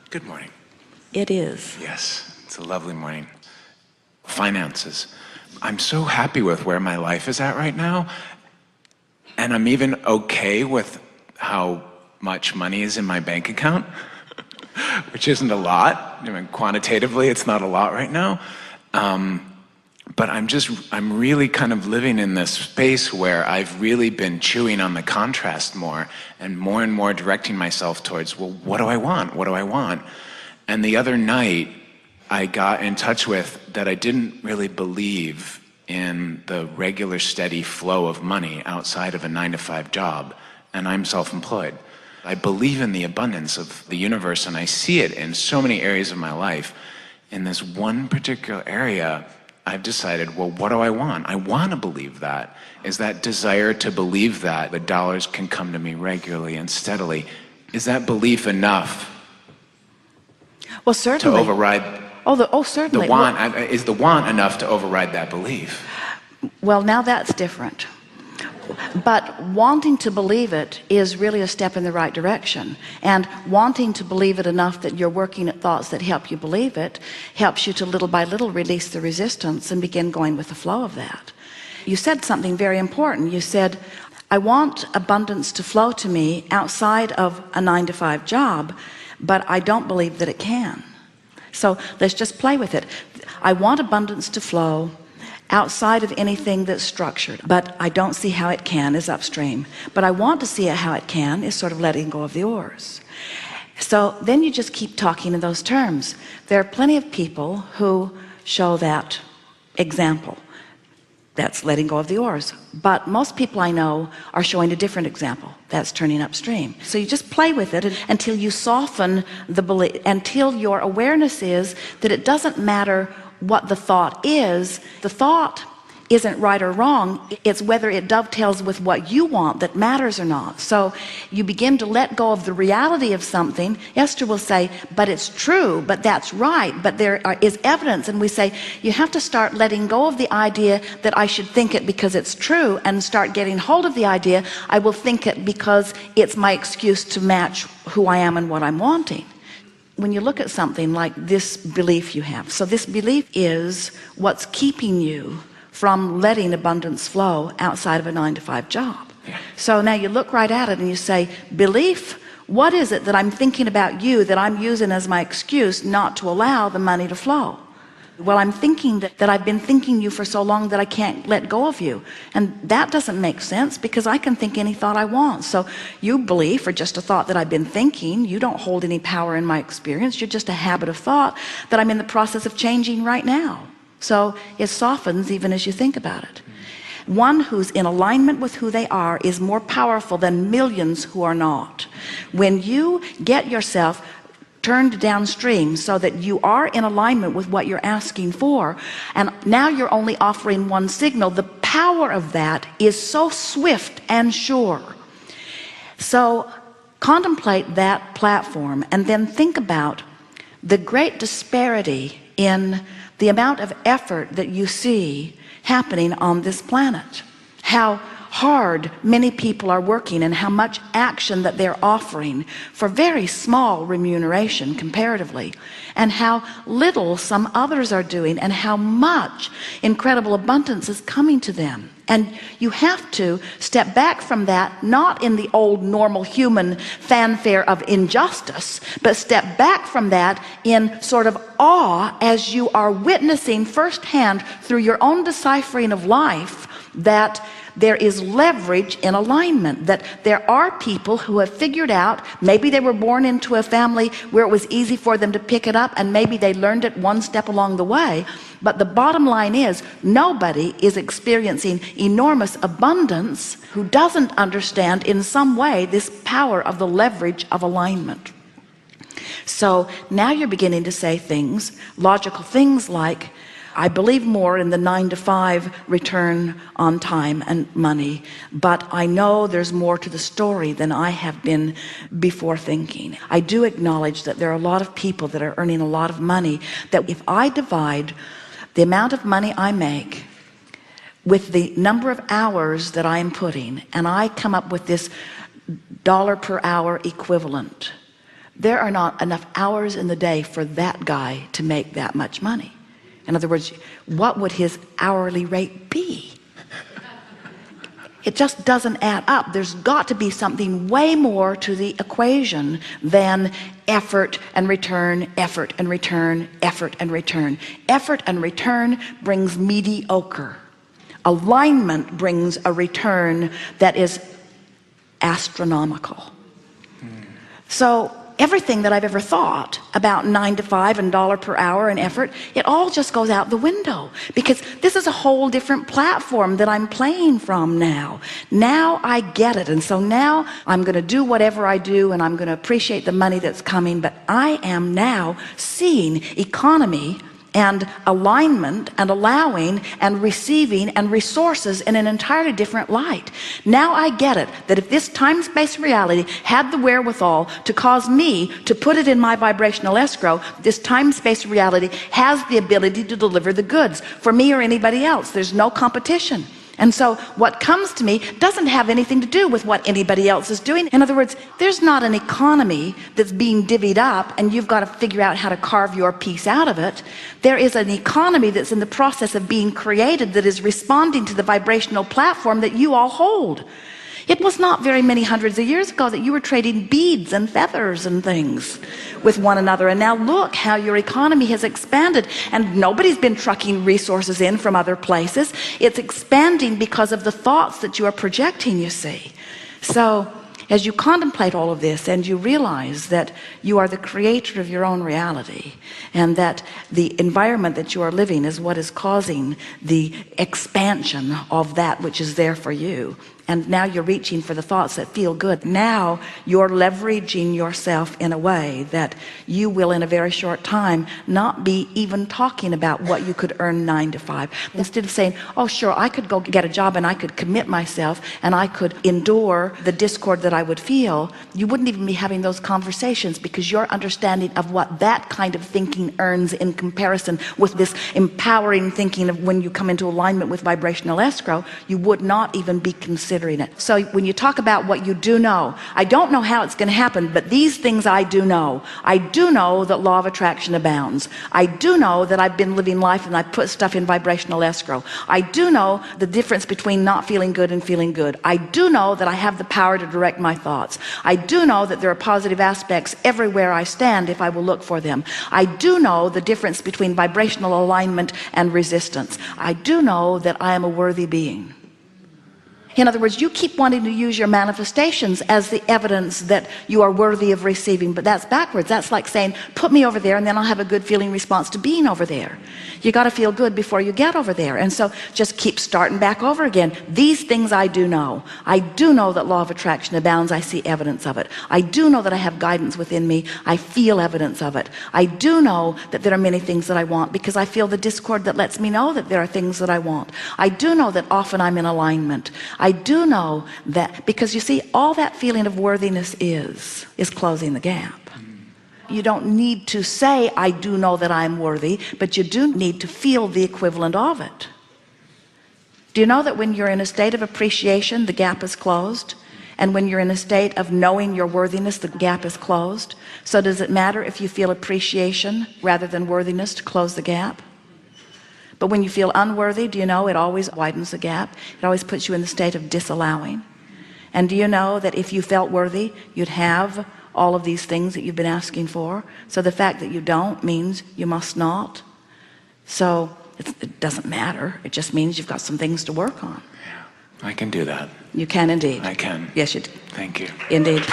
Good morning. It is. Yes, it's a lovely morning. Finances. I'm so happy with where my life is at right now, and I'm even okay with how much money is in my bank account, which isn't a lot. I mean, quantitatively, it's not a lot right now. But I'm really kind of living in this space where I've really been chewing on the contrast more and more directing myself towards, well, what do I want? What do I want? And the other night, I got in touch with that I didn't really believe in the regular steady flow of money outside of a 9-to-5 job, and I'm self-employed. I believe in the abundance of the universe, and I see it in so many areas of my life. In this one particular area, I've decided, well, what do I want? I want to believe that. Is that desire to believe that the dollars can come to me regularly and steadily, is that belief enough? Well, certainly. To override certainly. the want? Is the want enough to override that belief? Well, now that's different. But wanting to believe it is really a step in the right direction. And wanting to believe it enough that you're working at thoughts that help you believe it helps you to little by little release the resistance and begin going with the flow of that. You said something very important. You said, I want abundance to flow to me outside of a 9-to-5 job, but I don't believe that it can. So let's just play with it. I want abundance to flow outside of anything that's structured, but I don't see how it can is upstream. But I want to see how it can is sort of letting go of the oars. So then you just keep talking in those terms. There are plenty of people who show that example. That's letting go of the oars. But most people I know are showing a different example. That's turning upstream. So you just play with it until you soften the belief, until your awareness is that it doesn't matter what the thought is. The thought isn't right or wrong. It's whether it dovetails with what you want that matters or not. So you begin to let go of the reality of something. Esther will say, but it's true, but that's right, but is evidence. And we say, you have to start letting go of the idea that I should think it because it's true, and start getting hold of the idea I will think it because it's my excuse to match who I am and what I'm wanting. When you look at something like this belief you have, so this belief is what's keeping you from letting abundance flow outside of a 9-to-5 job. So now you look right at it and you say, belief, what is it that I'm thinking about you that I'm using as my excuse not to allow the money to flow? Well, I'm thinking that I've been thinking you for so long that I can't let go of you. And that doesn't make sense because I can think any thought I want. So you believe, or just a thought that I've been thinking, you don't hold any power in my experience. You're just a habit of thought that I'm in the process of changing right now. So it softens even as you think about it. One who's in alignment with who they are is more powerful than millions who are not. When you get yourself turned downstream so that you are in alignment with what you're asking for, and now you're only offering one signal, the power of that is so swift and sure. So contemplate that platform and then think about the great disparity in the amount of effort that you see happening on this planet, how hard many people are working and how much action that they're offering for very small remuneration comparatively, and how little some others are doing and how much incredible abundance is coming to them. And you have to step back from that, not in the old normal human fanfare of injustice, but step back from that in sort of awe as you are witnessing firsthand through your own deciphering of life that there is leverage in alignment, that there are people who have figured out, maybe they were born into a family where it was easy for them to pick it up, and maybe they learned it one step along the way. But the bottom line is, nobody is experiencing enormous abundance who doesn't understand in some way this power of the leverage of alignment. So now you're beginning to say things, logical things like, I believe more in the 9-to-5 return on time and money, but I know there's more to the story than I have been before thinking. I do acknowledge that there are a lot of people that are earning a lot of money, that if I divide the amount of money I make with the number of hours that I am putting, and I come up with this dollar per hour equivalent, there are not enough hours in the day for that guy to make that much money. In other words, what would his hourly rate be? It just doesn't add up. There's got to be something way more to the equation than effort and return, effort and return, effort and return. Effort and return brings mediocre. Alignment brings a return that is astronomical. So everything that I've ever thought about 9 to 5 and dollar per hour and effort, it all just goes out the window, because this is a whole different platform that I'm playing from now. Now I get it. And so now I'm going to do whatever I do, and I'm going to appreciate the money that's coming. But I am now seeing economy and alignment and allowing and receiving and resources in an entirely different light. Now I get it, that if this time-space reality had the wherewithal to cause me to put it in my vibrational escrow, this time-space reality has the ability to deliver the goods for me or anybody else. There's no competition. And so what comes to me doesn't have anything to do with what anybody else is doing. In other words, there's not an economy that's being divvied up and you've got to figure out how to carve your piece out of it. There is an economy that's in the process of being created that is responding to the vibrational platform that you all hold. It was not very many hundreds of years ago that you were trading beads and feathers and things with one another. And now look how your economy has expanded, and nobody's been trucking resources in from other places. It's expanding because of the thoughts that you are projecting, you see. So as you contemplate all of this and you realize that you are the creator of your own reality, and that the environment that you are living is what is causing the expansion of that which is there for you, and now you're reaching for the thoughts that feel good, now you're leveraging yourself in a way that you will in a very short time not be even talking about what you could earn 9 to 5. Instead of saying, oh sure, I could go get a job and I could commit myself and I could endure the discord that I would feel, you wouldn't even be having those conversations, because your understanding of what that kind of thinking earns in comparison with this empowering thinking of when you come into alignment with vibrational escrow, you would not even be considering it. So when you talk about what you do know, I don't know how it's going to happen, but these things I do know. I do know that law of attraction abounds. I do know that I've been living life and I put stuff in vibrational escrow. I do know the difference between not feeling good and feeling good. I do know that I have the power to direct my thoughts. I do know that there are positive aspects everywhere I stand if I will look for them. I do know the difference between vibrational alignment and resistance. I do know that I am a worthy being. In other words, you keep wanting to use your manifestations as the evidence that you are worthy of receiving, but that's backwards. That's like saying, put me over there and then I'll have a good feeling response to being over there. You got to feel good before you get over there. And so just keep starting back over again. These things I do know. I do know that law of attraction abounds. I see evidence of it. I do know that I have guidance within me. I feel evidence of it. I do know that there are many things that I want, because I feel the discord that lets me know that there are things that I want. I do know that often I'm in alignment. I do know that, because you see, all that feeling of worthiness is closing the gap. You don't need to say, I do know that I'm worthy, but you do need to feel the equivalent of it. Do you know that when you're in a state of appreciation, the gap is closed? And when you're in a state of knowing your worthiness, the gap is closed? So does it matter if you feel appreciation rather than worthiness to close the gap? But when you feel unworthy, do you know it always widens the gap? It always puts you in the state of disallowing. And do you know that if you felt worthy, you'd have all of these things that you've been asking for? So the fact that you don't means you must not. So it doesn't matter. It just means you've got some things to work on. Yeah, I can do that. You can indeed. I can. Yes, you do. Thank you. Indeed.